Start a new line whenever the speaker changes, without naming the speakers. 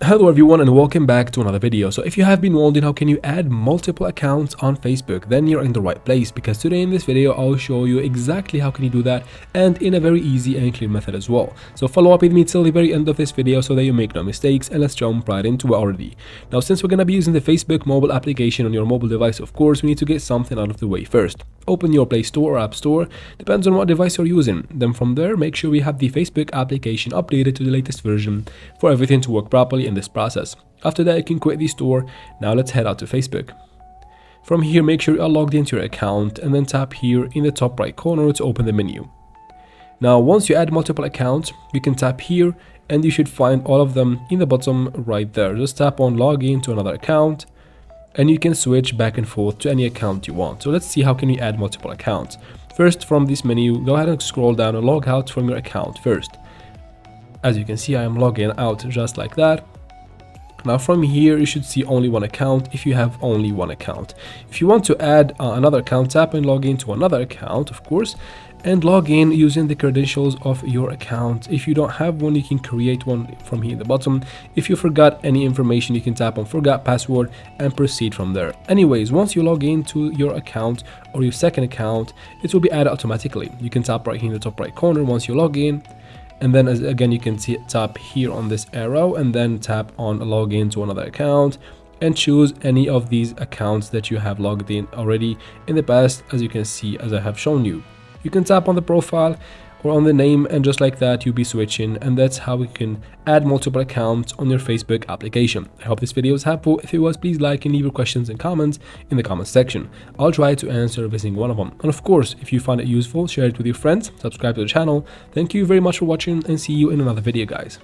Hello everyone and welcome back to another video. So if you have been wondering how can you add multiple accounts on Facebook, then you're in the right place, because today in this video I'll show you exactly how can you do that, and in a very easy and clear method as well. So follow up with me till the very end of this video so that you make no mistakes, and let's jump right into it already. Now, since we're going to be using the Facebook mobile application on your mobile device, of course we need to get something out of the way first. Open your Play Store or App Store, depends on what device you're using. Then from there, make sure we have the Facebook application updated to the latest version for everything to work properly in this process. After that, you can quit the store. Now let's head out to Facebook. From here, make sure you are logged into your account and then tap here in the top right corner to open the menu. Now, once you add multiple accounts, you can tap here and you should find all of them in the bottom right there. Just tap on login to another account, and you can switch back and forth to any account you want. So let's see how can we add multiple accounts. First, from this menu, go ahead and scroll down and log out from your account first. As you can see, I am logging out just like that. Now from here, you should see only one account if you have only one account. If you want to add another account, tap and log into another account, of course, and log in using the credentials of your account. If you don't have one, you can create one from here at the bottom. If you forgot any information, you can tap on forgot password and proceed from there. Anyways, once you log into your account or your second account, it will be added automatically. You can tap right here in the top right corner once you log in, and then again you can tap here on this arrow and then tap on login to another account and choose any of these accounts that you have logged in already in the past, as you can see, as I have shown you. You can tap on the profile or on the name, and just like that you'll be switching, and that's how we can add multiple accounts on your Facebook application. I hope this video was helpful. If it was, please like and leave your questions and comments in the comment section. I'll try to answer every single one of them. And of course, if you find it useful, share it with your friends, subscribe to the channel. Thank you very much for watching, and see you in another video, guys.